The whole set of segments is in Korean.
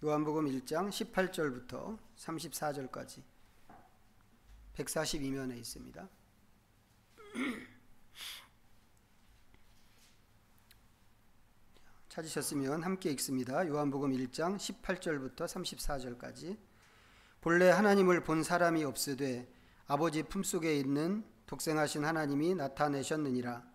요한복음 1장 18절부터 34절까지 142면에 있습니다. 찾으셨으면 함께 읽습니다. 요한복음 1장 18절부터 34절까지. 본래 하나님을 본 사람이 없으되 아버지 품속에 있는 독생하신 하나님이 나타내셨느니라.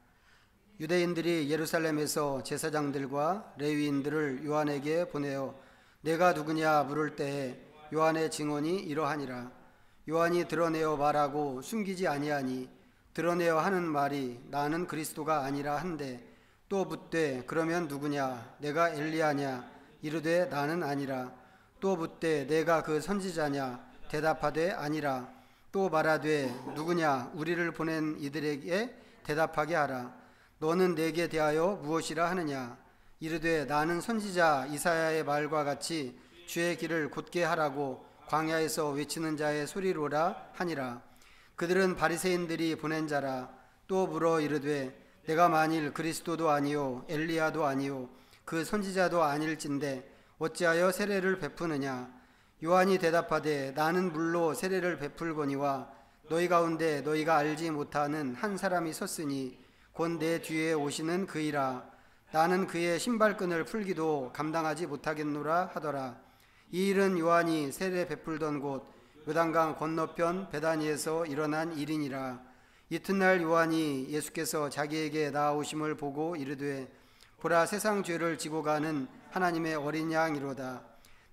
유대인들이 예루살렘에서 제사장들과 레위인들을 요한에게 보내어 내가 누구냐 물을 때에 요한의 증언이 이러하니라. 요한이 드러내어 말하고 숨기지 아니하니 드러내어 하는 말이 나는 그리스도가 아니라 한데 또 묻되 그러면 누구냐 내가 엘리야냐 이르되 나는 아니라. 또 묻되 내가 그 선지자냐 대답하되 아니라. 또 말하되 누구냐 우리를 보낸 이들에게 대답하게 하라. 너는 내게 대하여 무엇이라 하느냐. 이르되 나는 선지자 이사야의 말과 같이 주의 길을 곧게 하라고 광야에서 외치는 자의 소리로라 하니라. 그들은 바리새인들이 보낸 자라. 또 물어 이르되 내가 만일 그리스도도 아니요 엘리야도 아니요 그 선지자도 아닐진데 어찌하여 세례를 베푸느냐. 요한이 대답하되 나는 물로 세례를 베풀거니와 너희 가운데 너희가 알지 못하는 한 사람이 섰으니 곧 내 뒤에 오시는 그이라. 나는 그의 신발끈을 풀기도 감당하지 못하겠노라 하더라. 이 일은 요한이 세례 베풀던 곳 요단강 건너편 베다니에서 일어난 일이니라. 이튿날 요한이 예수께서 자기에게 나아오심을 보고 이르되 보라 세상 죄를 지고 가는 하나님의 어린 양이로다.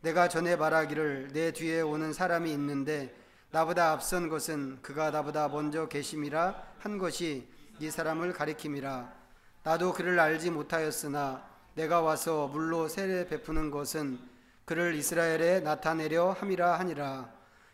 내가 전에 말하기를 내 뒤에 오는 사람이 있는데 나보다 앞선 것은 그가 나보다 먼저 계심이라 한 것이 이 사람을 가리킴이라. 나도 그를 알지 못하였으나 내가 와서 물로 세례 베푸는 것은 그를 이스라엘에 나타내려 함이라 하니라.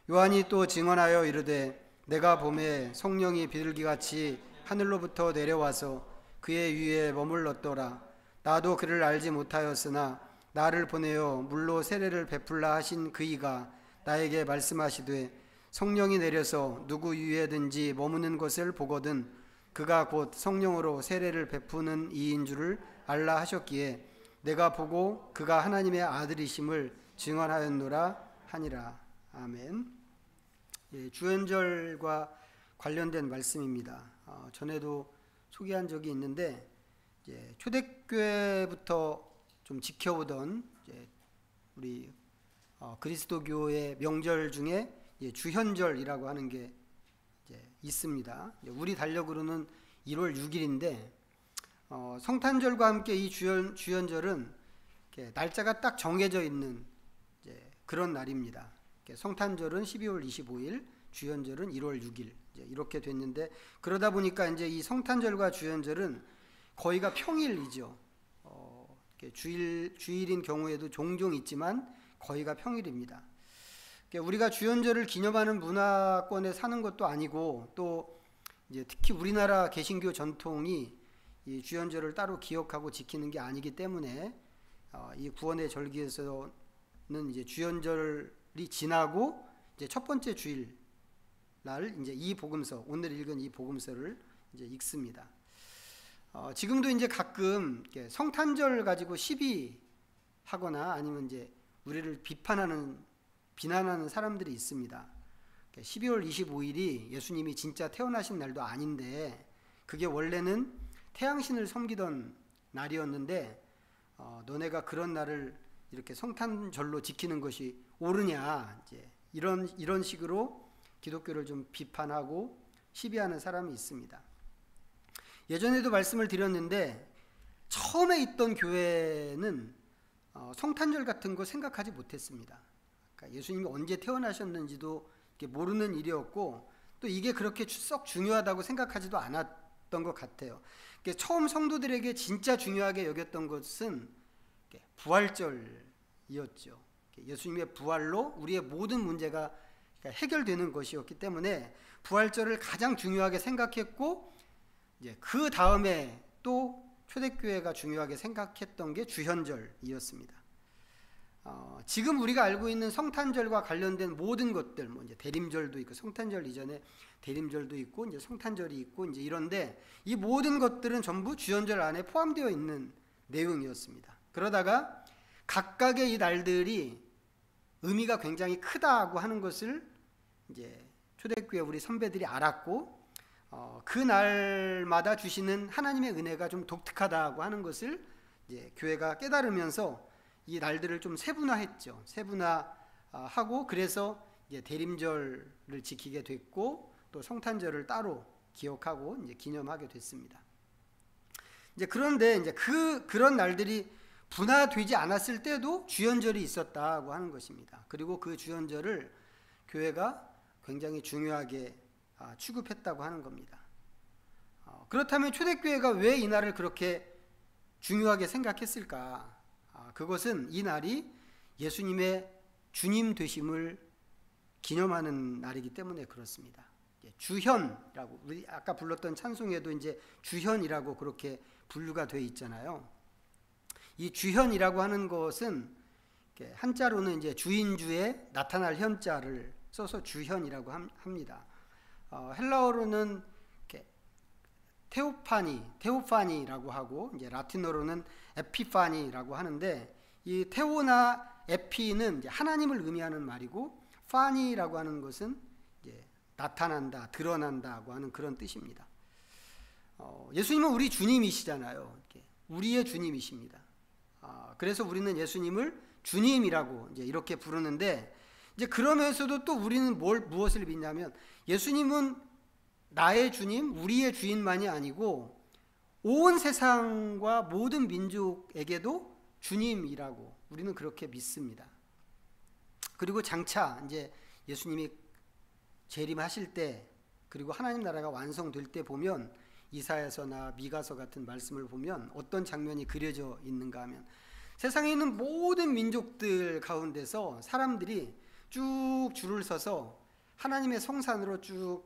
요한이 또 증언하여 이르되 내가 보매 성령이 비둘기같이 하늘로부터 내려와서 그의 위에 머물렀더라. 나도 그를 알지 못하였으나 나를 보내어 물로 세례를 베풀라 하신 그이가 나에게 말씀하시되 성령이 내려서 누구 위에든지 머무는 것을 보거든 그가 곧 성령으로 세례를 베푸는 이인 줄을 알라 하셨기에 내가 보고 그가 하나님의 아들이심을 증언하였노라 하니라. 아멘. 예, 주연절과 관련된 말씀입니다. 전에도 소개한 적이 있는데 초대교회부터 좀 지켜오던 우리 그리스도교의 명절 중에 주현절이라고 하는 게 있습니다. 우리 달력으로는 1월 6일인데 성탄절과 함께 이 주연절은 날짜가 딱 정해져 있는 그런 날입니다. 성탄절은 12월 25일, 주연절은 1월 6일 이렇게 됐는데 그러다 보니까 이제 이 성탄절과 주연절은 거의가 평일이죠. 주일인 경우에도 종종 있지만 거의가 평일입니다. 우리가 주연절을 기념하는 문화권에 사는 것도 아니고 또 이제 특히 우리나라 개신교 전통이 이 주연절을 따로 기억하고 지키는 게 아니기 때문에 이 구원의 절기에서는 이제 주연절이 지나고 이제 첫 번째 주일 날 이제 이 복음서 오늘 읽은 이 복음서를 이제 읽습니다. 지금도 이제 가끔 성탄절 가지고 시비하거나 아니면 이제 우리를 비난하는 사람들이 있습니다. 12월 25일이 예수님이 진짜 태어나신 날도 아닌데 그게 원래는 태양신을 섬기던 날이었는데 너네가 그런 날을 이렇게 성탄절로 지키는 것이 옳으냐 이제 이런 식으로 기독교를 좀 비판하고 시비하는 사람이 있습니다. 예전에도 말씀을 드렸는데 처음에 있던 교회는 성탄절 같은 거 생각하지 못했습니다. 그러니까 예수님이 언제 태어나셨는지도 모르는 일이었고 또 이게 그렇게 썩 중요하다고 생각하지도 않았던 것 같아요. 처음 성도들에게 진짜 중요하게 여겼던 것은 부활절이었죠. 예수님의 부활로 우리의 모든 문제가 해결되는 것이었기 때문에 부활절을 가장 중요하게 생각했고 그 다음에 또 초대교회가 중요하게 생각했던 게 주현절이었습니다. 지금 우리가 알고 있는 성탄절과 관련된 모든 것들, 이제 대림절도 있고 성탄절 이전에 대림절도 있고 이제 성탄절이 있고 이제 이런데 이 모든 것들은 전부 주현절 안에 포함되어 있는 내용이었습니다. 그러다가 각각의 이 날들이 의미가 굉장히 크다고 하는 것을 이제 초대교회 우리 선배들이 알았고, 그 날마다 주시는 하나님의 은혜가 좀 독특하다고 하는 것을 이제 교회가 깨달으면서 이 날들을 좀 세분화했죠. 세분화하고, 그래서 이제 대림절을 지키게 됐고, 또 성탄절을 따로 기억하고 이제 기념하게 됐습니다. 이제 그런데 이제 그런 날들이 분화되지 않았을 때도 주연절이 있었다고 하는 것입니다. 그리고 그 주연절을 교회가 굉장히 중요하게 취급했다고 하는 겁니다. 그렇다면 초대교회가 왜 이 날을 그렇게 중요하게 생각했을까? 그것은 이 날이 예수님의 주님 되심을 기념하는 날이기 때문에 그렇습니다. 주현이라고, 우리 아까 불렀던 찬송에도 이제 주현이라고 그렇게 분류가 되어 있잖아요. 이 주현이라고 하는 것은 한자로는 이제 주인주에 나타날 현자를 써서 주현이라고 합니다. 헬라어로는 테오파니라고 하고, 이제 라틴어로는 에피파니라고 하는데, 이 테오나 에피는 이제 하나님을 의미하는 말이고, 파니라고 하는 것은 이제 나타난다, 드러난다고 하는 그런 뜻입니다. 예수님은 우리 주님이시잖아요. 우리의 주님이십니다. 그래서 우리는 예수님을 주님이라고 이제 이렇게 부르는데, 이제 그러면서도 또 우리는 무엇을 믿냐면, 예수님은 나의 주님, 우리의 주인만이 아니고 온 세상과 모든 민족에게도 주님이라고 우리는 그렇게 믿습니다. 그리고 장차 이제 예수님이 재림하실 때, 그리고 하나님 나라가 완성될 때 보면, 이사야서나 미가서 같은 말씀을 보면 어떤 장면이 그려져 있는가 하면, 세상에 있는 모든 민족들 가운데서 사람들이 쭉 줄을 서서 하나님의 성산으로 쭉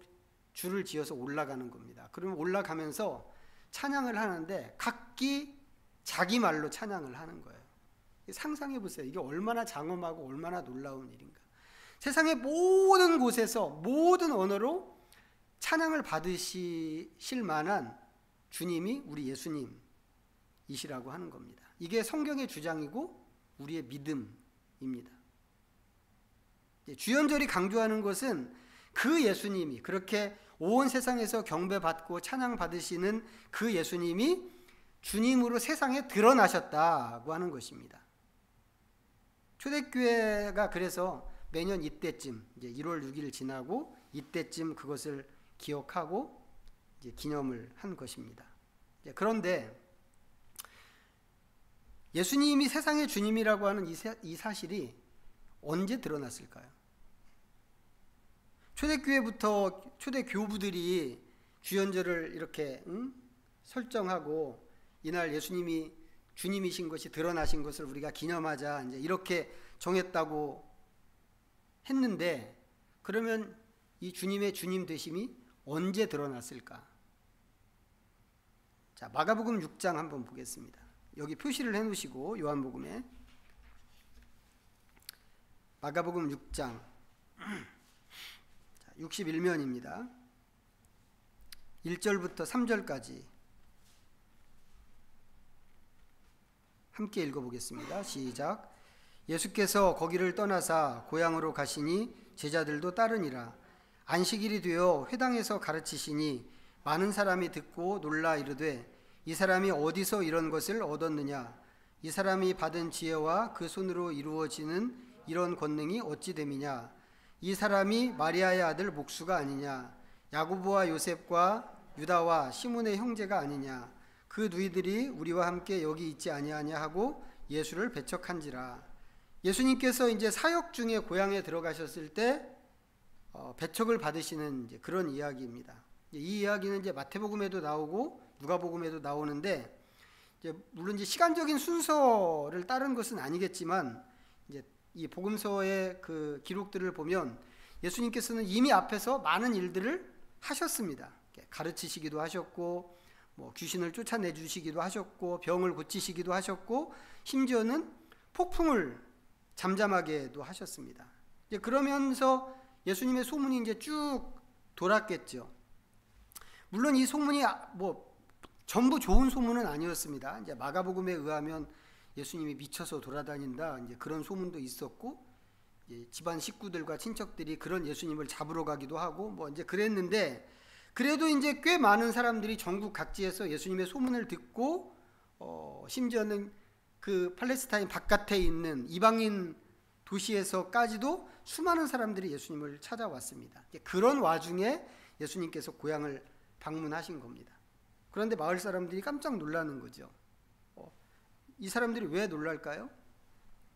줄을 지어서 올라가는 겁니다. 그러면 올라가면서 찬양을 하는데 각기 자기 말로 찬양을 하는 거예요. 상상해 보세요. 이게 얼마나 장엄하고 얼마나 놀라운 일인가. 세상의 모든 곳에서 모든 언어로 찬양을 받으실 만한 주님이 우리 예수님이시라고 하는 겁니다. 이게 성경의 주장이고 우리의 믿음입니다. 주연절이 강조하는 것은 그 예수님이, 그렇게 온 세상에서 경배받고 찬양받으시는 그 예수님이 주님으로 세상에 드러나셨다고 하는 것입니다. 초대교회가 그래서 매년 이때쯤, 이제 1월 6일 지나고 이때쯤 그것을 기억하고 이제 기념을 한 것입니다. 그런데 예수님이 세상의 주님이라고 하는 이 사실이 언제 드러났을까요? 초대교회부터 초대교부들이 주연절을 이렇게 설정하고 이날 예수님이 주님이신 것이 드러나신 것을 우리가 기념하자 이제 이렇게 정했다고 했는데, 그러면 이 주님의 주님 되심이 언제 드러났을까? 자, 마가복음 6장 한번 보겠습니다. 여기 표시를 해 놓으시고, 요한복음에 마가복음 6장 61면입니다. 1절부터 3절까지 함께 읽어보겠습니다. 시작. 예수께서 거기를 떠나사 고향으로 가시니 제자들도 따르니라. 안식일이 되어 회당에서 가르치시니 많은 사람이 듣고 놀라 이르되, 이 사람이 어디서 이런 것을 얻었느냐? 이 사람이 받은 지혜와 그 손으로 이루어지는 이런 권능이 어찌 됨이냐? 이 사람이 마리아의 아들 목수가 아니냐? 야고보와 요셉과 유다와 시몬의 형제가 아니냐? 그 누이들이 우리와 함께 여기 있지 아니하냐 하고 예수를 배척한지라. 예수님께서 이제 사역 중에 고향에 들어가셨을 때 배척을 받으시는 이제 그런 이야기입니다. 이 이야기는 이제 마태복음에도 나오고 누가복음에도 나오는데, 이제 물론 이제 시간적인 순서를 따른 것은 아니겠지만, 이제 이 복음서의 그 기록들을 보면 예수님께서는 이미 앞에서 많은 일들을 하셨습니다. 가르치시기도 하셨고, 뭐 귀신을 쫓아내 주시기도 하셨고, 병을 고치시기도 하셨고, 심지어는 폭풍을 잠잠하게도 하셨습니다. 이제 그러면서 예수님의 소문이 이제 쭉 돌았겠죠. 물론 이 소문이 뭐 전부 좋은 소문은 아니었습니다. 이제 마가복음에 의하면 예수님이 미쳐서 돌아다닌다, 이제 그런 소문도 있었고, 집안 식구들과 친척들이 그런 예수님을 잡으러 가기도 하고 뭐 이제 그랬는데, 그래도 이제 꽤 많은 사람들이 전국 각지에서 예수님의 소문을 듣고 심지어는 그 팔레스타인 바깥에 있는 이방인 도시에서까지도 수많은 사람들이 예수님을 찾아왔습니다. 그런 와중에 예수님께서 고향을 방문하신 겁니다. 그런데 마을 사람들이 깜짝 놀라는 거죠. 이 사람들이 왜 놀랄까요?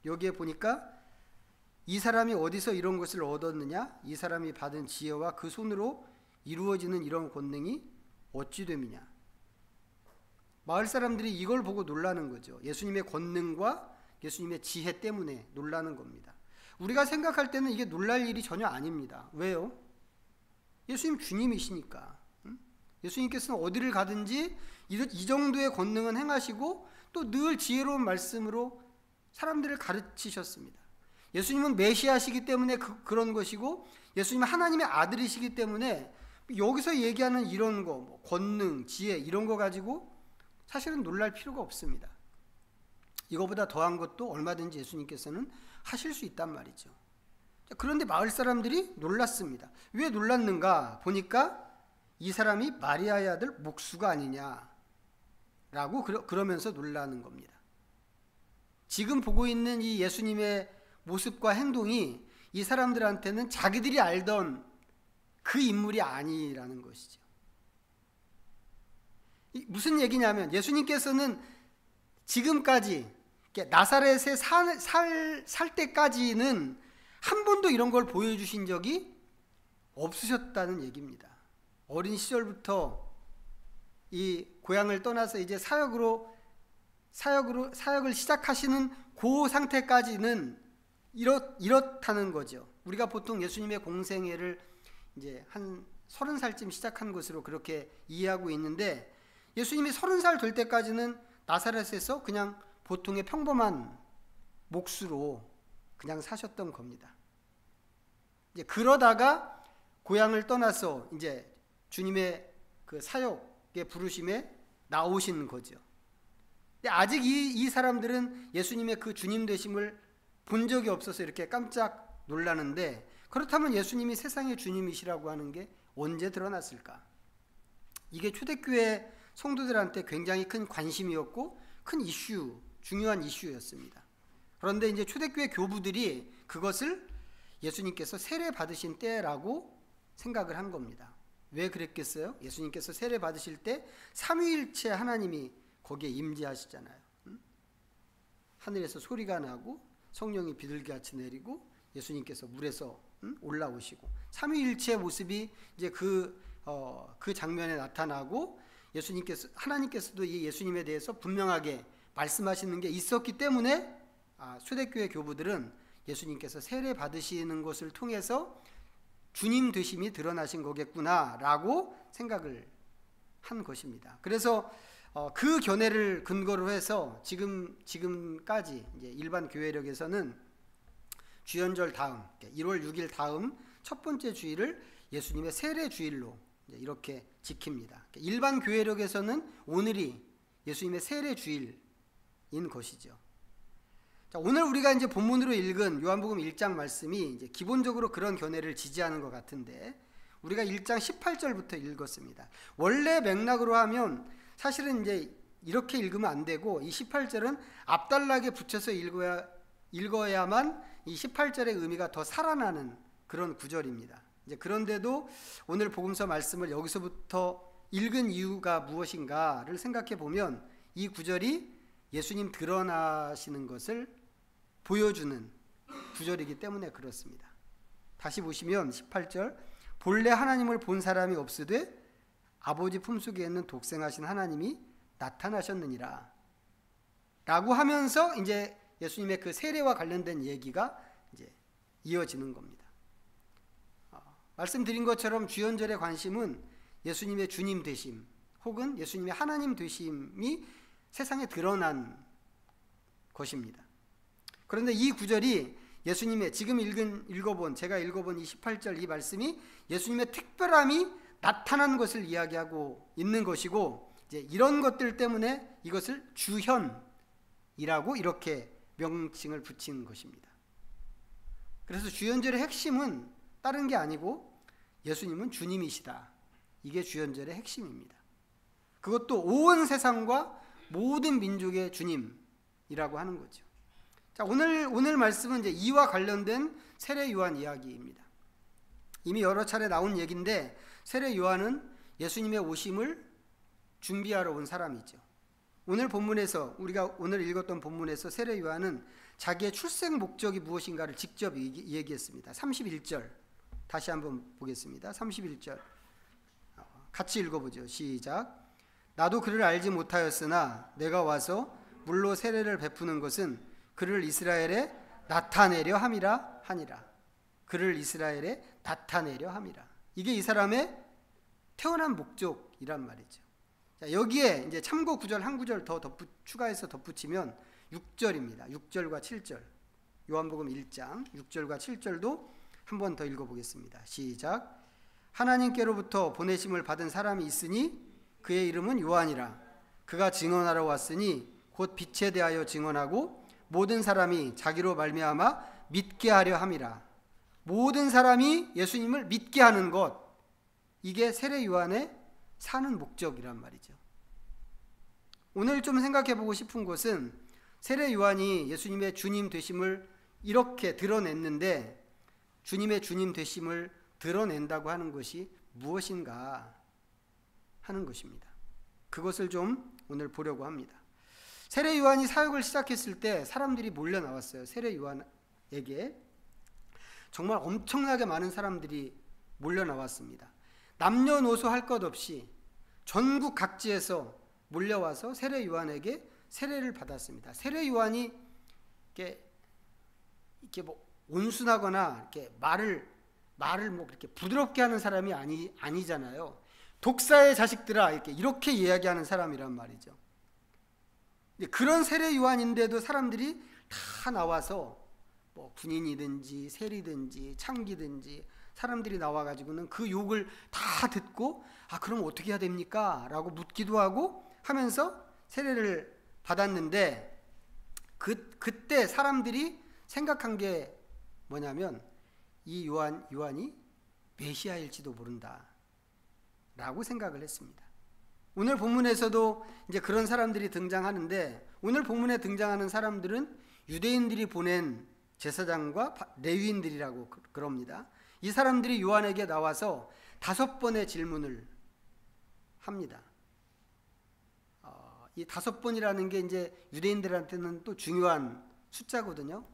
여기에 보니까 이 사람이 어디서 이런 것을 얻었느냐? 이 사람이 받은 지혜와 그 손으로 이루어지는 이런 권능이 어찌 됨이냐? 마을 사람들이 이걸 보고 놀라는 거죠. 예수님의 권능과 예수님의 지혜 때문에 놀라는 겁니다. 우리가 생각할 때는 이게 놀랄 일이 전혀 아닙니다. 왜요? 예수님 주님이시니까. 예수님께서는 어디를 가든지 이 정도의 권능은 행하시고 또 늘 지혜로운 말씀으로 사람들을 가르치셨습니다. 예수님은 메시아시기 때문에 그런 것이고, 예수님은 하나님의 아들이시기 때문에 여기서 얘기하는 이런 거, 뭐 권능, 지혜 이런 거 가지고 사실은 놀랄 필요가 없습니다. 이거보다 더한 것도 얼마든지 예수님께서는 하실 수 있단 말이죠. 그런데 마을 사람들이 놀랐습니다. 왜 놀랐는가 보니까 이 사람이 마리아의 아들 목수가 아니냐라고 그러면서 놀라는 겁니다. 지금 보고 있는 이 예수님의 모습과 행동이 이 사람들한테는 자기들이 알던 그 인물이 아니라는 것이죠. 무슨 얘기냐면, 예수님께서는 지금까지 나사렛에 살 때까지는 한 번도 이런 걸 보여주신 적이 없으셨다는 얘기입니다. 어린 시절부터 이 고향을 떠나서 이제 사역을 시작하시는 그 상태까지는 이렇다는 거죠. 우리가 보통 예수님의 공생애를 이제 한 30살쯤 시작한 것으로 그렇게 이해하고 있는데, 예수님이 30살 될 때까지는 나사렛에서 그냥 보통의 평범한 목수로 그냥 사셨던 겁니다. 이제 그러다가 고향을 떠나서 이제 주님의 그 사역의 부르심에 나오신 거죠. 근데 아직 이 사람들은 예수님의 그 주님 되심을 본 적이 없어서 이렇게 깜짝 놀라는데, 그렇다면 예수님이 세상의 주님이시라고 하는 게 언제 드러났을까? 이게 초대교회 성도들한테 굉장히 큰 관심이었고 큰 이슈, 중요한 이슈였습니다. 그런데 이제 초대교회 교부들이 그것을 예수님께서 세례 받으신 때라고 생각을 한 겁니다. 왜 그랬겠어요? 예수님께서 세례 받으실 때 삼위일체 하나님이 거기에 임재하시잖아요. 하늘에서 소리가 나고 성령이 비둘기같이 내리고 예수님께서 물에서 올라오시고, 삼위일체의 모습이 이제 그 장면에 나타나고, 하나님께서도 이 예수님에 대해서 분명하게 말씀하시는 게 있었기 때문에 초대교회 교부들은 예수님께서 세례 받으시는 것을 통해서 주님 되심이 드러나신 거겠구나라고 생각을 한 것입니다. 그래서 그 견해를 근거로 해서 지금까지 이제 일반 교회력에서는 주연절 다음 1월 6일 다음 첫 번째 주일을 예수님의 세례 주일로 이렇게 지킵니다. 일반 교회력에서는 오늘이 예수님의 세례 주일인 것이죠. 자, 오늘 우리가 이제 본문으로 읽은 요한복음 1장 말씀이 이제 기본적으로 그런 견해를 지지하는 것 같은데, 우리가 1장 18절부터 읽었습니다. 원래 맥락으로 하면 사실은 이제 이렇게 읽으면 안 되고, 이 18절은 앞단락에 붙여서 읽어야만 이 18절의 의미가 더 살아나는 그런 구절입니다. 이제 그런데도 오늘 복음서 말씀을 여기서부터 읽은 이유가 무엇인가를 생각해 보면, 이 구절이 예수님 드러나시는 것을 보여주는 구절이기 때문에 그렇습니다. 다시 보시면 18절, 본래 하나님을 본 사람이 없으되 아버지 품속에 있는 독생하신 하나님이 나타나셨느니라 라고 하면서 이제 예수님의 그 세례와 관련된 얘기가 이제 이어지는 겁니다. 말씀드린 것처럼 주연절의 관심은 예수님의 주님 되심 혹은 예수님의 하나님 되심이 세상에 드러난 것입니다. 그런데 이 구절이 예수님의 지금 제가 읽어본 이 18절 이 말씀이 예수님의 특별함이 나타난 것을 이야기하고 있는 것이고, 이제 이런 것들 때문에 이것을 주현이라고 이렇게 명칭을 붙인 것입니다. 그래서 주연절의 핵심은 다른 게 아니고 예수님은 주님이시다. 이게 주연절의 핵심입니다. 그것도 온 세상과 모든 민족의 주님이라고 하는 거죠. 자, 오늘 말씀은 이제 이와 관련된 세례 요한 이야기입니다. 이미 여러 차례 나온 얘기인데 세례 요한은 예수님의 오심을 준비하러 온 사람이죠. 오늘 본문에서 우리가 오늘 읽었던 본문에서 세례 요한은 자기의 출생 목적이 무엇인가를 직접 얘기했습니다. 31절 다시 한번 보겠습니다. 31절 같이 읽어보죠. 시작. 나도 그를 알지 못하였으나 내가 와서 물로 세례를 베푸는 것은 그를 이스라엘에 나타내려 함이라 하니라. 그를 이스라엘에 나타내려 함이라. 이게 이 사람의 태어난 목적이란 말이죠. 자, 여기에 이제 참고 구절 한 구절 더 추가해서 덧붙이면 6절입니다. 6절과 7절. 요한복음 1장 6절과 7절도 한 번 더 읽어보겠습니다. 시작. 하나님께로부터 보내심을 받은 사람이 있으니 그의 이름은 요한이라. 그가 증언하러 왔으니 곧 빛에 대하여 증언하고 모든 사람이 자기로 말미암아 믿게 하려 함이라. 모든 사람이 예수님을 믿게 하는 것, 이게 세례 요한의 사는 목적이란 말이죠. 오늘 좀 생각해 보고 싶은 것은 세례 요한이 예수님의 주님 되심을 이렇게 드러냈는데 주님의 주님 되심을 드러낸다고 하는 것이 무엇인가 하는 것입니다. 그것을 좀 오늘 보려고 합니다. 세례 요한이 사역을 시작했을 때 사람들이 몰려 나왔어요. 세례 요한에게 정말 엄청나게 많은 사람들이 몰려 나왔습니다. 남녀노소 할 것 없이 전국 각지에서 몰려와서 세례 요한에게 세례를 받았습니다. 세례 요한이 이렇게 뭐 온순하거나 이렇게 말을 뭐 그렇게 부드럽게 하는 사람이 아니잖아요. 독사의 자식들아 이렇게 이야기하는 사람이란 말이죠. 그런 세례 요한인데도 사람들이 다 나와서 뭐 군인이든지 세리든지 창기든지 사람들이 나와가지고는 그 욕을 다 듣고 그럼 어떻게 해야 됩니까? 라고 묻기도 하고 하면서 세례를 받았는데 그때 사람들이 생각한 게 뭐냐면 이 요한이 메시아일지도 모른다 라고 생각을 했습니다. 오늘 본문에서도 이제 그런 사람들이 등장하는데 오늘 본문에 등장하는 사람들은 유대인들이 보낸 제사장과 레위인들이라고 그럽니다. 이 사람들이 요한에게 나와서 5번의 질문을 합니다. 이 5번이라는 게 이제 유대인들한테는 또 중요한 숫자거든요.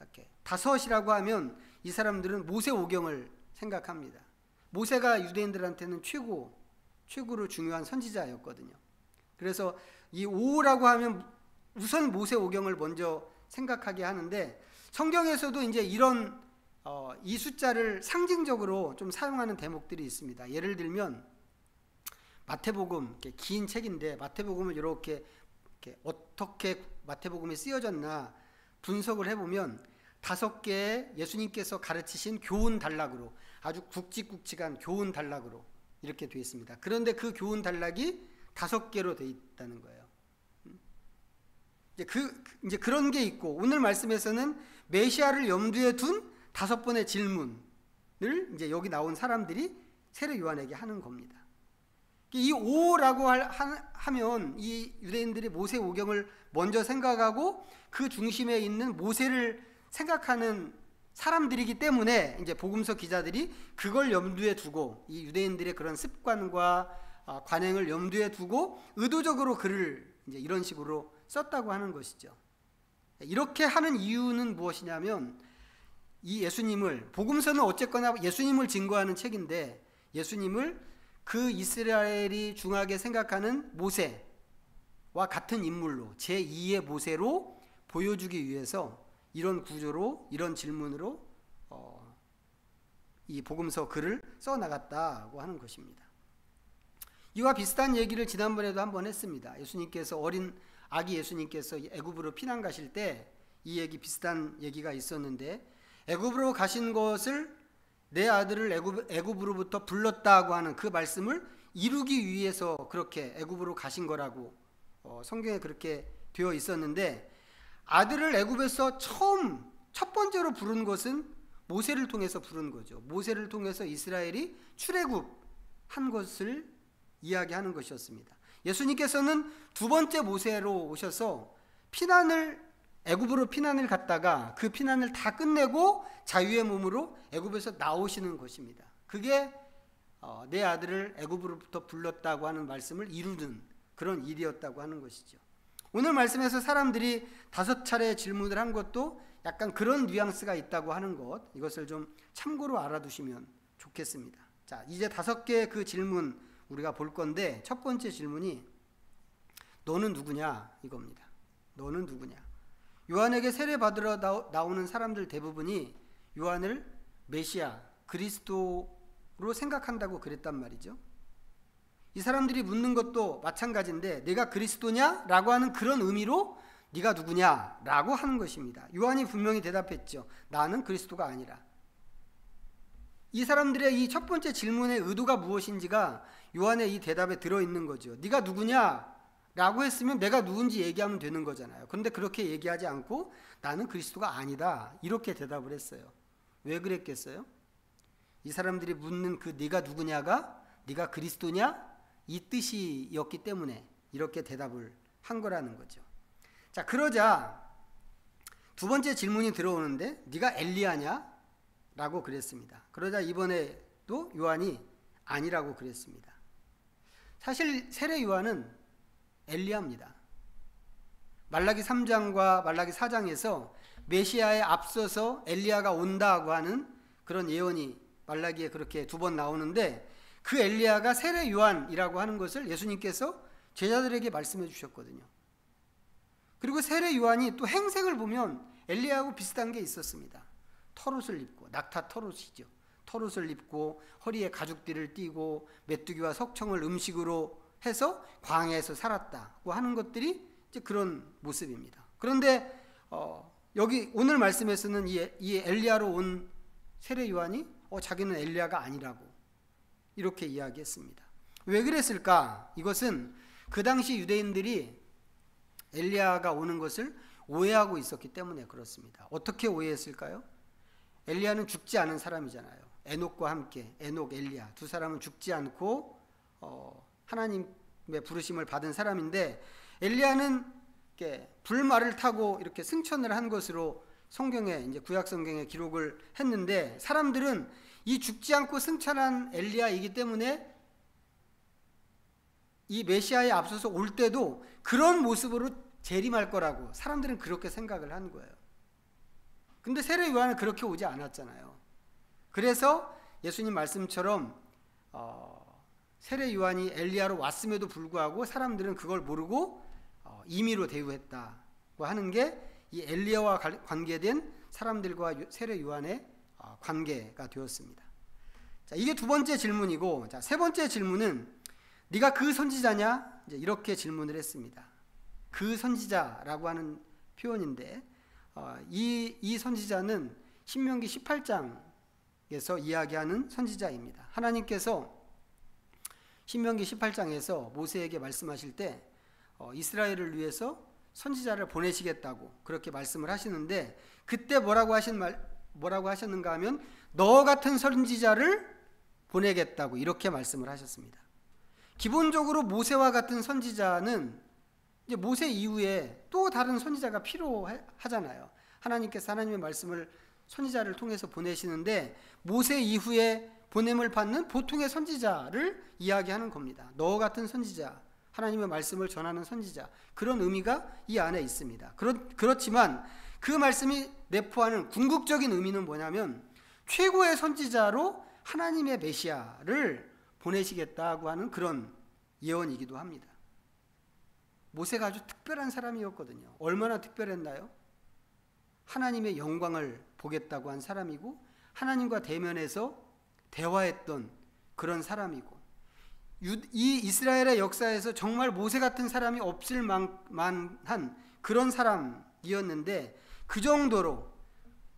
이렇게 5이라고 하면 이 사람들은 모세 오경을 생각합니다. 모세가 유대인들한테는 최고로 중요한 선지자였거든요. 그래서 이 5라고 하면 우선 모세 오경을 먼저 생각하게 하는데 성경에서도 이제 이런 이 숫자를 상징적으로 좀 사용하는 대목들이 있습니다. 예를 들면 마태복음, 긴 책인데 마태복음을 이렇게 어떻게 마태복음이 쓰여졌나 분석을 해보면 5개의 예수님께서 가르치신 교훈 단락으로 아주 굵직굵직한 교훈 단락으로 이렇게 되어 있습니다. 그런데 그 교훈 단락이 5개로 되어 있다는 거예요. 이제 그런 게 있고 오늘 말씀에서는 메시아를 염두에 둔 5번의 질문을 이제 여기 나온 사람들이 세례 요한에게 하는 겁니다. 이 5라고 하면 이 유대인들이 모세 오경을 먼저 생각하고 그 중심에 있는 모세를 생각하는 사람들이기 때문에 이제 복음서 기자들이 그걸 염두에 두고 이 유대인들의 그런 습관과 관행을 염두에 두고 의도적으로 글을 이제 이런 식으로 썼다고 하는 것이죠. 이렇게 하는 이유는 무엇이냐면 이 예수님을 복음서는 어쨌거나 예수님을 증거하는 책인데 예수님을 그 이스라엘이 중하게 생각하는 모세와 같은 인물로 제2의 모세로 보여주기 위해서 이런 구조로 이런 질문으로 이 복음서 글을 써나갔다고 하는 것입니다. 이와 비슷한 얘기를 지난번에도 한번 했습니다. 예수님께서 어린 아기 예수님께서 애굽으로 피난 가실 때 이 얘기 비슷한 얘기가 있었는데 애굽으로 가신 것을 내 아들을 애굽으로부터 불렀다고 하는 그 말씀을 이루기 위해서 그렇게 애굽으로 가신 거라고 성경에 그렇게 되어 있었는데 아들을 애굽에서 첫 번째로 부른 것은 모세를 통해서 부른 거죠. 모세를 통해서 이스라엘이 출애굽한 것을 이야기하는 것이었습니다. 예수님께서는 두 번째 모세로 오셔서 애굽으로 피난을 갔다가 그 피난을 다 끝내고 자유의 몸으로 애굽에서 나오시는 것입니다. 그게 내 아들을 애굽으로부터 불렀다고 하는 말씀을 이루는 그런 일이었다고 하는 것이죠. 오늘 말씀에서 사람들이 5차례 질문을 한 것도 약간 그런 뉘앙스가 있다고 하는 것, 이것을 좀 참고로 알아두시면 좋겠습니다. 자, 이제 5개의 그 질문 우리가 볼 건데, 첫 번째 질문이 너는 누구냐 이겁니다. 너는 누구냐. 요한에게 세례 받으러 나오는 사람들 대부분이 요한을 메시아, 그리스도로 생각한다고 그랬단 말이죠. 이 사람들이 묻는 것도 마찬가지인데, 내가 그리스도냐? 라고 하는 그런 의미로 네가 누구냐? 라고 하는 것입니다. 요한이 분명히 대답했죠. 나는 그리스도가 아니라. 이 사람들의 이 첫 번째 질문의 의도가 무엇인지가 요한의 이 대답에 들어있는 거죠. 네가 누구냐? 라고 했으면 내가 누군지 얘기하면 되는 거잖아요. 그런데 그렇게 얘기하지 않고 나는 그리스도가 아니다, 이렇게 대답을 했어요. 왜 그랬겠어요? 이 사람들이 묻는 그 네가 누구냐가 네가 그리스도냐? 이 뜻이었기 때문에 이렇게 대답을 한 거라는 거죠. 자, 그러자 두 번째 질문이 들어오는데 네가 엘리야냐? 라고 그랬습니다. 그러자 이번에도 요한이 아니라고 그랬습니다. 사실 세례 요한은 엘리야입니다. 말라기 3장과 말라기 4장에서 메시아에 앞서서 엘리야가 온다고 하는 그런 예언이 말라기에 그렇게 2번 나오는데, 그 엘리야가 세례 요한이라고 하는 것을 예수님께서 제자들에게 말씀해 주셨거든요. 그리고 세례 요한이 또 행색을 보면 엘리야하고 비슷한 게 있었습니다. 털옷을 입고, 낙타 털옷이죠. 털옷을 입고 허리에 가죽띠를 띠고 메뚜기와 석청을 음식으로 해서 광야에서 살았다고 하는 것들이 이제 그런 모습입니다. 그런데 여기 오늘 말씀에서는 이 엘리야로 온 세례 요한이 자기는 엘리야가 아니라고 이렇게 이야기했습니다. 왜 그랬을까? 이것은 그 당시 유대인들이 엘리야가 오는 것을 오해하고 있었기 때문에 그렇습니다. 어떻게 오해했을까요? 엘리야는 죽지 않은 사람이잖아요. 에녹과 함께, 에녹, 엘리야 두 사람은 죽지 않고 하나님의 부르심을 받은 사람인데, 엘리야는 이렇게 불말을 타고 이렇게 승천을 한 것으로 성경에, 이제 구약 성경에 기록을 했는데, 사람들은 이 죽지 않고 승천한 엘리야이기 때문에 이 메시아에 앞서서 올 때도 그런 모습으로 재림할 거라고 사람들은 그렇게 생각을 한 거예요. 근데 세례 요한은 그렇게 오지 않았잖아요. 그래서 예수님 말씀처럼 세례 요한이 엘리야로 왔음에도 불구하고 사람들은 그걸 모르고 임의로 대우했다고 하는 게 이 엘리야와 관계된 사람들과 세례 요한의 관계가 되었습니다. 자, 이게 두 번째 질문이고, 자, 세 번째 질문은 네가 그 선지자냐? 이제 이렇게 질문을 했습니다. 그 선지자라고 하는 표현인데, 이 선지자는 신명기 18장에서 이야기하는 선지자입니다. 하나님께서 신명기 18장에서 모세에게 말씀하실 때 이스라엘을 위해서 선지자를 보내시겠다고 그렇게 말씀을 하시는데, 그때 뭐라고 하셨는가 하면 너 같은 선지자를 보내겠다고 이렇게 말씀을 하셨습니다. 기본적으로 모세와 같은 선지자는 이제 모세 이후에 또 다른 선지자가 필요하잖아요. 하나님께서 하나님의 말씀을 선지자를 통해서 보내시는데, 모세 이후에 보냄을 받는 보통의 선지자를 이야기하는 겁니다. 너 같은 선지자, 하나님의 말씀을 전하는 선지자, 그런 의미가 이 안에 있습니다. 그렇지만 그 말씀이 내포하는 궁극적인 의미는 뭐냐면 최고의 선지자로 하나님의 메시아를 보내시겠다고 하는 그런 예언이기도 합니다. 모세가 아주 특별한 사람이었거든요. 얼마나 특별했나요? 하나님의 영광을 보겠다고 한 사람이고, 하나님과 대면해서 대화했던 그런 사람이고, 이 이스라엘의 역사에서 정말 모세 같은 사람이 없을 만한 그런 사람이었는데, 그 정도로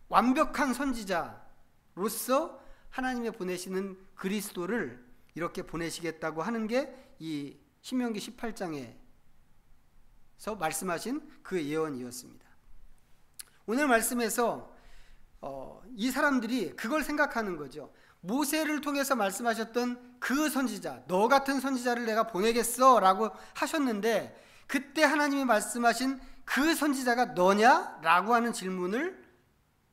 완벽한 선지자로서 하나님의 보내시는 그리스도를 이렇게 보내시겠다고 하는 게 이 신명기 18장에서 말씀하신 그 예언이었습니다. 오늘 말씀에서 이 사람들이 그걸 생각하는 거죠. 모세를 통해서 말씀하셨던 그 선지자, 너 같은 선지자를 내가 보내겠어 라고 하셨는데, 그때 하나님이 말씀하신 그 선지자가 너냐? 라고 하는 질문을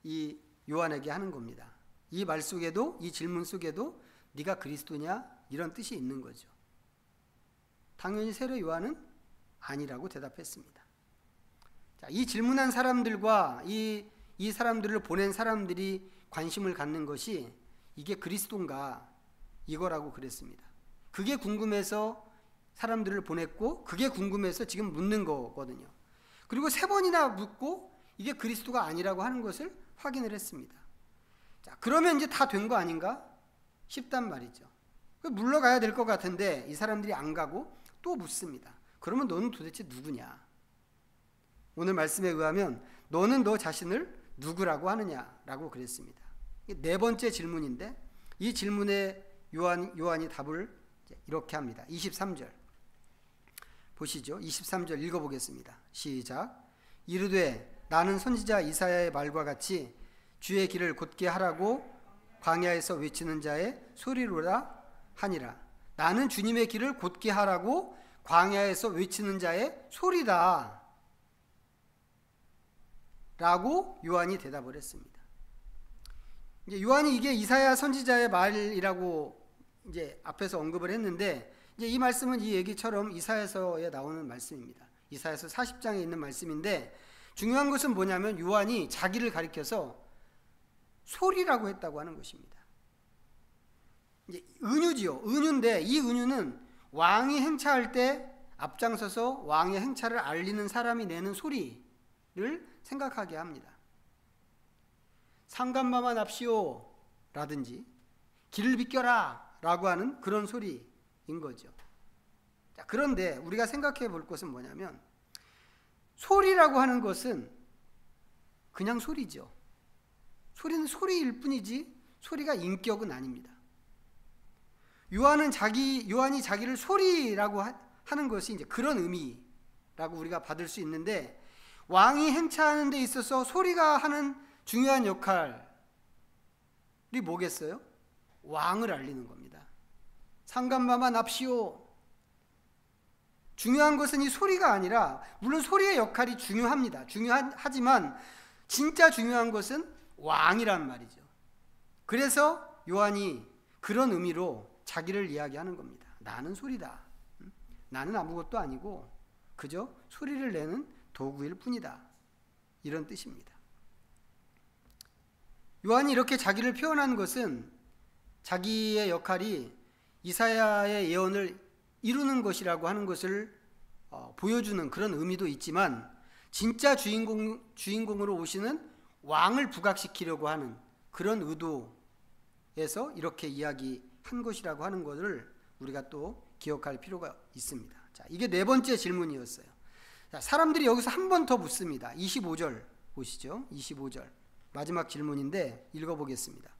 이 요한에게 하는 겁니다. 이 말 속에도, 이 질문 속에도 네가 그리스도냐? 이런 뜻이 있는 거죠. 당연히 세례 요한은 아니라고 대답했습니다. 자, 이 질문한 사람들과 이 사람들을 보낸 사람들이 관심을 갖는 것이 이게 그리스도인가 이거라고 그랬습니다. 그게 궁금해서 사람들을 보냈고, 그게 궁금해서 지금 묻는 거거든요. 그리고 3번이나 묻고 이게 그리스도가 아니라고 하는 것을 확인을 했습니다. 자, 그러면 이제 다 된 거 아닌가 싶단 말이죠. 물러가야 될 것 같은데 이 사람들이 안 가고 또 묻습니다. 그러면 너는 도대체 누구냐? 오늘 말씀에 의하면 너는 너 자신을 누구라고 하느냐라고 그랬습니다. 4번째 질문인데, 이 질문에 요한이 답을 이렇게 합니다. 23절 보시죠. 23절 읽어보겠습니다. 시작. 이르되 나는 선지자 이사야의 말과 같이 주의 길을 곧게 하라고 광야에서 외치는 자의 소리로라 하니라. 나는 주님의 길을 곧게 하라고 광야에서 외치는 자의 소리다 라고 요한이 대답을 했습니다. 이제 요한이 이게 이사야 선지자의 말이라고 이제 앞에서 언급을 했는데, 이제 이 말씀은 이 얘기처럼 이사야서에 나오는 말씀입니다. 이사야서 40장에 있는 말씀인데, 중요한 것은 뭐냐면 요한이 자기를 가리켜서 소리라고 했다고 하는 것입니다. 이제 은유지요. 은유인데 이 은유는 왕이 행차할 때 앞장서서 왕의 행차를 알리는 사람이 내는 소리를 생각하게 합니다. 상감마마 납시오 라든지 길을 비켜라 라고 하는 그런 소리인 거죠. 자, 그런데 우리가 생각해 볼 것은 뭐냐면, 소리라고 하는 것은 그냥 소리죠. 소리는 소리일 뿐이지 소리가 인격은 아닙니다. 요한이 자기를 소리라고 하는 것이 이제 그런 의미라고 우리가 받을 수 있는데, 왕이 행차하는 데 있어서 소리가 하는 중요한 역할이 뭐겠어요? 왕을 알리는 겁니다. 상감마마 납시오. 중요한 것은 이 소리가 아니라, 물론 소리의 역할이 중요합니다. 중요하지만 진짜 중요한 것은 왕이란 말이죠. 그래서 요한이 그런 의미로 자기를 이야기하는 겁니다. 나는 소리다. 나는 아무것도 아니고 그저 소리를 내는 도구일 뿐이다. 이런 뜻입니다. 요한이 이렇게 자기를 표현한 것은 자기의 역할이 이사야의 예언을 이루는 것이라고 하는 것을 보여주는 그런 의미도 있지만, 진짜 주인공으로 오시는 왕을 부각시키려고 하는 그런 의도에서 이렇게 이야기한 것이라고 하는 것을 우리가 또 기억할 필요가 있습니다. 자, 이게 4번째 질문이었어요. 자, 사람들이 여기서 한 번 더 묻습니다. 25절 보시죠. 25절 마지막 질문인데 읽어보겠습니다.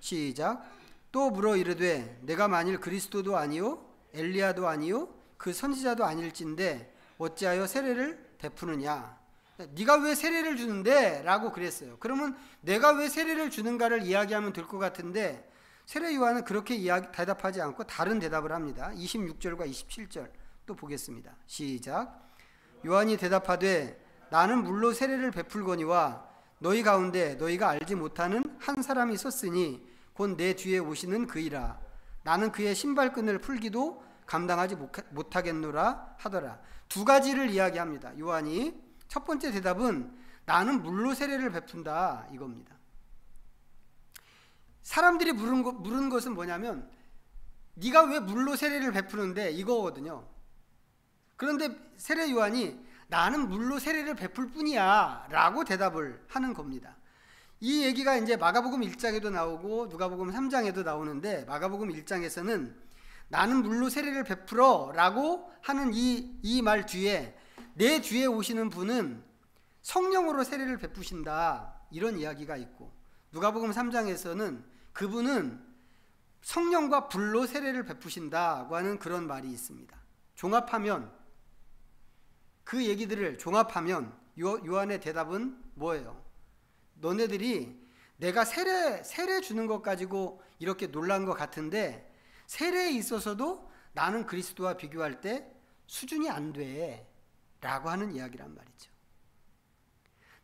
시작. 또 물어 이르되 내가 만일 그리스도도 아니요 엘리야도 아니요 그 선지자도 아닐진데 어찌하여 세례를 베푸느냐. 네가 왜 세례를 주는데? 라고 그랬어요. 그러면 내가 왜 세례를 주는가를 이야기하면 될 것 같은데, 세례 요한은 그렇게 대답하지 않고 다른 대답을 합니다. 26절과 27절 또 보겠습니다. 시작. 요한이 대답하되 나는 물로 세례를 베풀거니와 너희 가운데 너희가 알지 못하는 한 사람이 섰으니 곧 내 뒤에 오시는 그이라. 나는 그의 신발끈을 풀기도 감당하지 못하겠노라 하더라. 2가지를 이야기합니다. 요한이 첫 번째 대답은 나는 물로 세례를 베푼다 이겁니다. 사람들이 물은 것은 뭐냐면, 네가 왜 물로 세례를 베푸는데 이거거든요. 그런데 세례 요한이 나는 물로 세례를 베풀 뿐이야 라고 대답을 하는 겁니다. 이 얘기가 이제 마가복음 1장에도 나오고 누가복음 3장에도 나오는데, 마가복음 1장에서는 나는 물로 세례를 베풀어 라고 하는 이 말 뒤에 내 뒤에 오시는 분은 성령으로 세례를 베푸신다 이런 이야기가 있고, 누가복음 3장에서는 그분은 성령과 불로 세례를 베푸신다고 하는 그런 말이 있습니다. 종합하면, 그 얘기들을 종합하면 요한의 대답은 뭐예요? 너네들이 내가 세례 주는 것 가지고 이렇게 놀란 것 같은데 세례에 있어서도 나는 그리스도와 비교할 때 수준이 안 돼 라고 하는 이야기란 말이죠.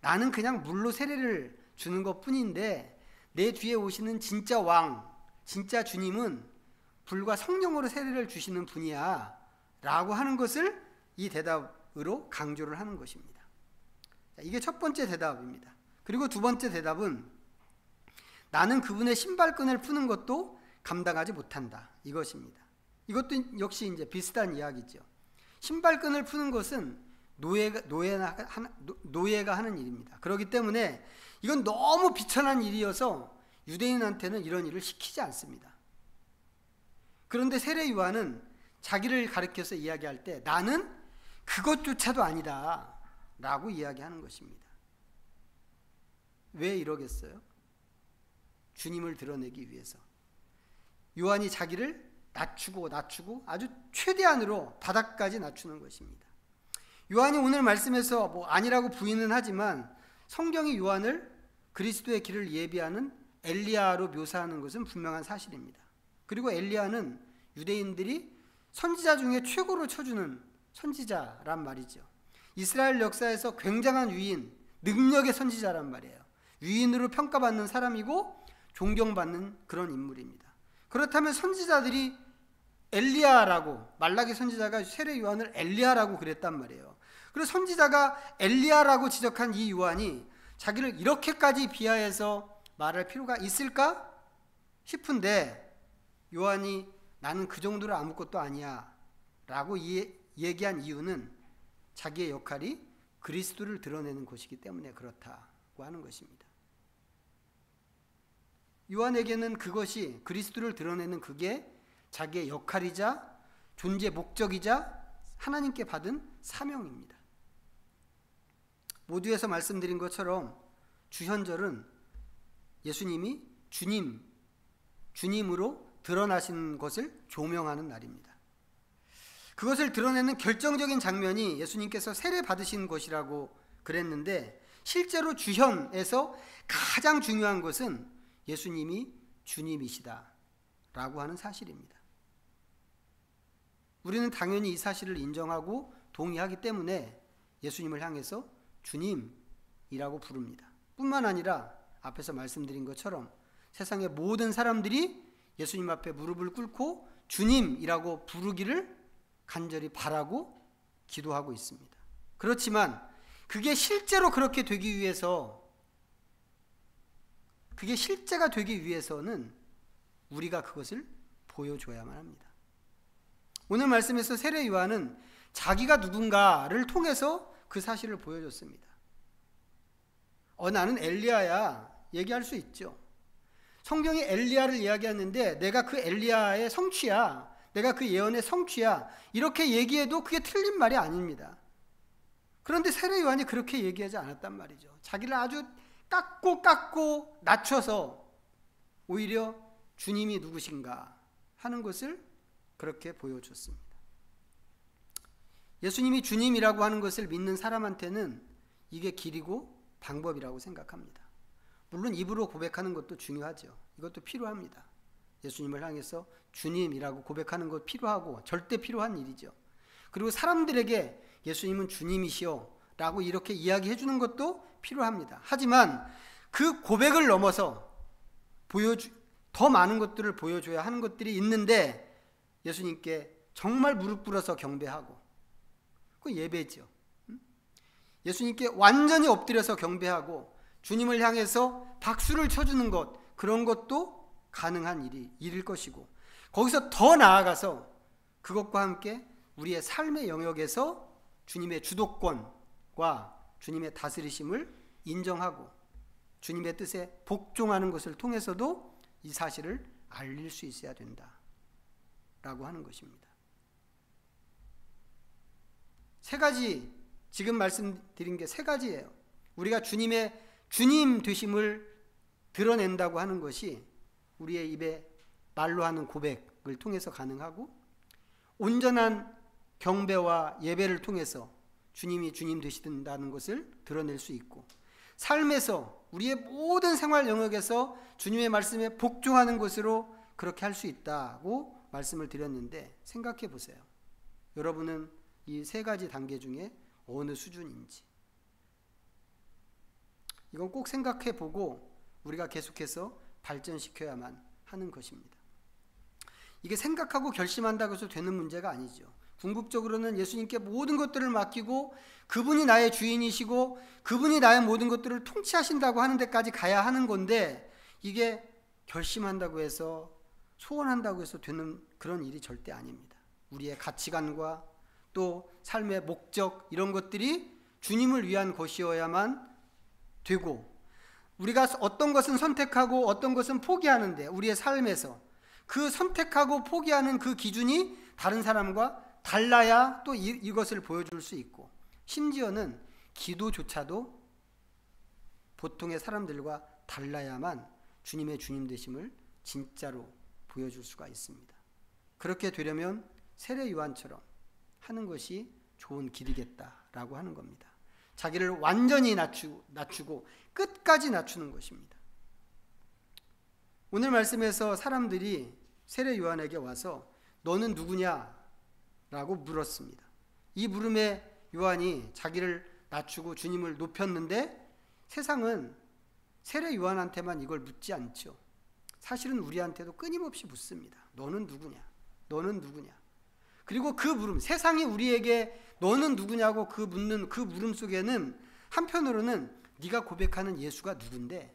나는 그냥 물로 세례를 주는 것 뿐인데 내 뒤에 오시는 진짜 왕, 진짜 주님은 불과 성령으로 세례를 주시는 분이야 라고 하는 것을 이 대답으로 강조를 하는 것입니다. 이게 첫 번째 대답입니다. 그리고 두 번째 대답은 나는 그분의 신발끈을 푸는 것도 감당하지 못한다, 이것입니다. 이것도 역시 이제 비슷한 이야기죠. 신발끈을 푸는 것은 노예가 하는 일입니다. 그렇기 때문에 이건 너무 비천한 일이어서 유대인한테는 이런 일을 시키지 않습니다. 그런데 세례 요한은 자기를 가리켜서 이야기할 때 나는 그것조차도 아니다 라고 이야기하는 것입니다. 왜 이러겠어요? 주님을 드러내기 위해서. 요한이 자기를 낮추고 아주 최대한으로 바닥까지 낮추는 것입니다. 요한이 오늘 말씀에서 아니라고 부인은 하지만 성경이 요한을 그리스도의 길을 예비하는 엘리야로 묘사하는 것은 분명한 사실입니다. 그리고 엘리야는 유대인들이 선지자 중에 최고로 쳐주는 선지자란 말이죠. 이스라엘 역사에서 굉장한 위인, 능력의 선지자란 말이에요. 위인으로 평가받는 사람이고 존경받는 그런 인물입니다. 그렇다면 선지자들이 엘리야라고, 말라기 선지자가 세례 요한을 엘리야라고 그랬단 말이에요. 그래서 선지자가 엘리야라고 지적한 이 요한이 자기를 이렇게까지 비하해서 말할 필요가 있을까 싶은데 요한이 나는 그 정도로 아무것도 아니야 라고 얘기한 이유는 자기의 역할이 그리스도를 드러내는 것이기 때문에 그렇다고 하는 것입니다. 요한에게는 그것이, 그리스도를 드러내는 그게 자기의 역할이자 존재 목적이자 하나님께 받은 사명입니다. 모두에서 말씀드린 것처럼 주현절은 예수님이 주님으로 드러나신 것을 조명하는 날입니다. 그것을 드러내는 결정적인 장면이 예수님께서 세례 받으신 것이라고 그랬는데 실제로 주현에서 가장 중요한 것은 예수님이 주님이시다 라고 하는 사실입니다. 우리는 당연히 이 사실을 인정하고 동의하기 때문에 예수님을 향해서 주님이라고 부릅니다. 뿐만 아니라 앞에서 말씀드린 것처럼 세상의 모든 사람들이 예수님 앞에 무릎을 꿇고 주님이라고 부르기를 간절히 바라고 기도하고 있습니다. 그렇지만 그게 실제로 그렇게 되기 위해서, 그게 실제가 되기 위해서는 우리가 그것을 보여줘야만 합니다. 오늘 말씀에서 세례 요한은 자기가 누군가를 통해서 그 사실을 보여줬습니다. 나는 엘리야야 얘기할 수 있죠. 성경이 엘리야를 이야기하는데 내가 그 엘리야의 성취야, 내가 그 예언의 성취야, 이렇게 얘기해도 그게 틀린 말이 아닙니다. 그런데 세례 요한이 그렇게 얘기하지 않았단 말이죠. 자기를 아주 깎고 낮춰서 오히려 주님이 누구신가 하는 것을 그렇게 보여줬습니다. 예수님이 주님이라고 하는 것을 믿는 사람한테는 이게 길이고 방법이라고 생각합니다. 물론 입으로 고백하는 것도 중요하죠. 이것도 필요합니다. 예수님을 향해서 주님이라고 고백하는 것 필요하고 절대 필요한 일이죠. 그리고 사람들에게 예수님은 주님이시오 라고 이렇게 이야기해 주는 것도 필요합니다. 하지만 그 고백을 넘어서 더 많은 것들을 보여줘야 하는 것들이 있는데 예수님께 정말 무릎 꿇어서 경배하고, 그 예배죠. 예수님께 완전히 엎드려서 경배하고 주님을 향해서 박수를 쳐주는 것, 그런 것도 가능한 일일 것이고, 거기서 더 나아가서 그것과 함께 우리의 삶의 영역에서 주님의 주도권과 주님의 다스리심을 인정하고 주님의 뜻에 복종하는 것을 통해서도 이 사실을 알릴 수 있어야 된다라고 하는 것입니다. 세 가지, 지금 말씀드린 게 세 가지예요. 우리가 주님의 주님 되심을 드러낸다고 하는 것이 우리의 입에 말로 하는 고백을 통해서 가능하고, 온전한 경배와 예배를 통해서 주님이 주님 되신다는 것을 드러낼 수 있고, 삶에서 우리의 모든 생활 영역에서 주님의 말씀에 복종하는 것으로 그렇게 할 수 있다고 말씀을 드렸는데, 생각해 보세요. 여러분은 이 세 가지 단계 중에 어느 수준인지. 이건 꼭 생각해 보고 우리가 계속해서 발전시켜야만 하는 것입니다. 이게 생각하고 결심한다고 해서 되는 문제가 아니죠. 궁극적으로는 예수님께 모든 것들을 맡기고 그분이 나의 주인이시고 그분이 나의 모든 것들을 통치하신다고 하는 데까지 가야 하는 건데, 이게 결심한다고 해서, 소원한다고 해서 되는 그런 일이 절대 아닙니다. 우리의 가치관과 또 삶의 목적, 이런 것들이 주님을 위한 것이어야만 되고, 우리가 어떤 것은 선택하고 어떤 것은 포기하는데 우리의 삶에서 그 선택하고 포기하는 그 기준이 다른 사람과 달라야 또 이것을 보여줄 수 있고, 심지어는 기도조차도 보통의 사람들과 달라야만 주님의 주님 되심을 진짜로 보여줄 수가 있습니다. 그렇게 되려면 세례 요한처럼 하는 것이 좋은 길이겠다라고 하는 겁니다. 자기를 완전히 낮추고 끝까지 낮추는 것입니다. 오늘 말씀에서 사람들이 세례 요한에게 와서 너는 누구냐? 라고 물었습니다. 이 물음에 요한이 자기를 낮추고 주님을 높였는데, 세상은 세례 요한한테만 이걸 묻지 않죠. 사실은 우리한테도 끊임없이 묻습니다. 너는 누구냐? 너는 누구냐? 그리고 그 물음, 세상이 우리에게 너는 누구냐고 그 묻는 그 물음 속에는 한편으로는 네가 고백하는 예수가 누군데,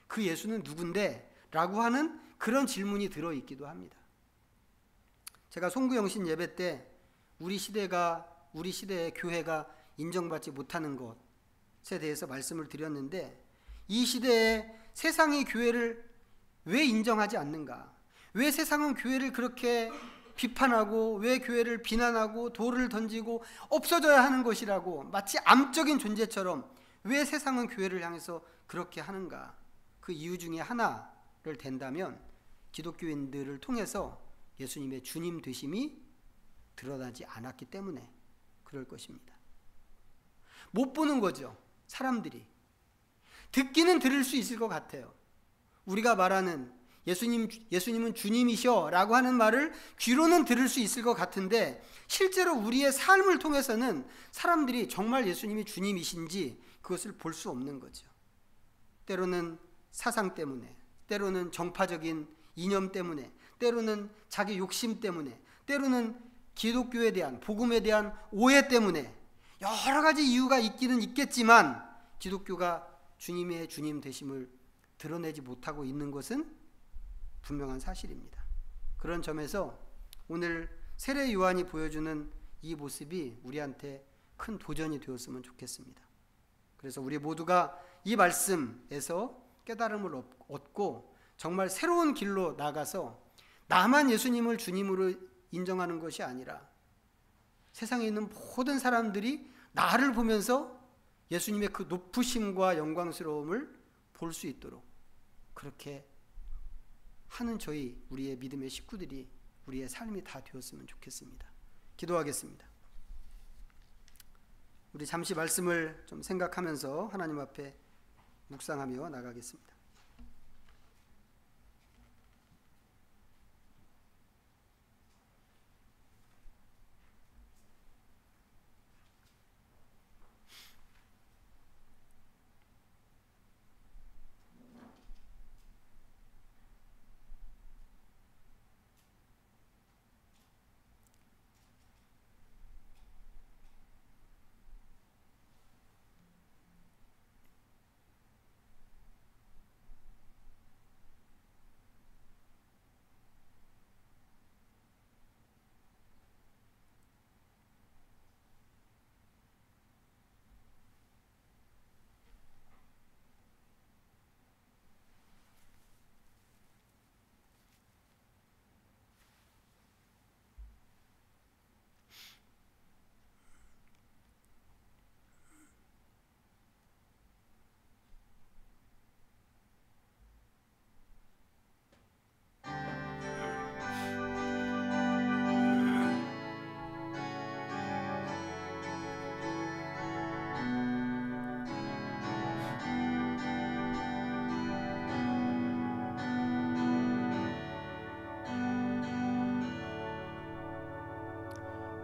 그 예수는 누군데? 라고 하는 그런 질문이 들어있기도 합니다. 제가 송구영신 예배 때 우리 시대의 교회가 인정받지 못하는 것에 대해서 말씀을 드렸는데, 이 시대에 세상이 교회를 왜 인정하지 않는가? 왜 세상은 교회를 그렇게 비판하고, 왜 교회를 비난하고 돌을 던지고 없어져야 하는 것이라고 마치 암적인 존재처럼 왜 세상은 교회를 향해서 그렇게 하는가? 그 이유 중에 하나를 댄다면 기독교인들을 통해서 예수님의 주님 되심이 드러나지 않았기 때문에 그럴 것입니다. 못 보는 거죠. 사람들이. 듣기는 들을 수 있을 것 같아요. 우리가 말하는 예수님은 주님이셔 라고 하는 말을 귀로는 들을 수 있을 것 같은데, 실제로 우리의 삶을 통해서는 사람들이 정말 예수님이 주님이신지 그것을 볼 수 없는 거죠. 때로는 사상 때문에, 때로는 정파적인 이념 때문에, 때로는 자기 욕심 때문에, 때로는 기독교에 대한, 복음에 대한 오해 때문에 여러 가지 이유가 있기는 있겠지만, 기독교가 주님의 주님 되심을 드러내지 못하고 있는 것은 분명한 사실입니다. 그런 점에서 오늘 세례 요한이 보여주는 이 모습이 우리한테 큰 도전이 되었으면 좋겠습니다. 그래서 우리 모두가 이 말씀에서 깨달음을 얻고 정말 새로운 길로 나가서 나만 예수님을 주님으로 인정하는 것이 아니라 세상에 있는 모든 사람들이 나를 보면서 예수님의 그 높으심과 영광스러움을 볼 수 있도록 그렇게 하는 우리의 믿음의 식구들이, 우리의 삶이 다 되었으면 좋겠습니다. 기도하겠습니다. 우리 잠시 말씀을 좀 생각하면서 하나님 앞에 묵상하며 나가겠습니다.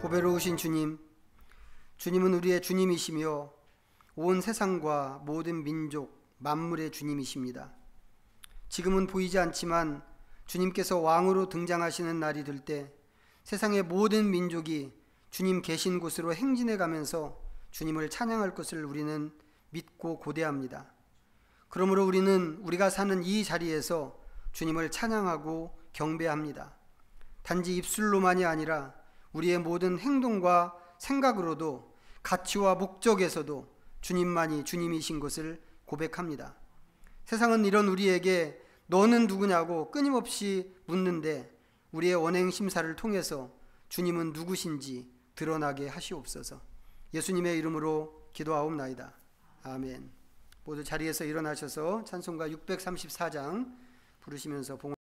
보배로우신 주님, 주님은 우리의 주님이시며 온 세상과 모든 민족, 만물의 주님이십니다. 지금은 보이지 않지만 주님께서 왕으로 등장하시는 날이 될 때 세상의 모든 민족이 주님 계신 곳으로 행진해 가면서 주님을 찬양할 것을 우리는 믿고 고대합니다. 그러므로 우리는 우리가 사는 이 자리에서 주님을 찬양하고 경배합니다. 단지 입술로만이 아니라 우리의 모든 행동과 생각으로도, 가치와 목적에서도 주님만이 주님이신 것을 고백합니다. 세상은 이런 우리에게 너는 누구냐고 끊임없이 묻는데 우리의 언행 심사를 통해서 주님은 누구신지 드러나게 하시옵소서. 예수님의 이름으로 기도하옵나이다. 아멘. 모두 자리에서 일어나셔서 찬송가 634장 부르시면서 봉헌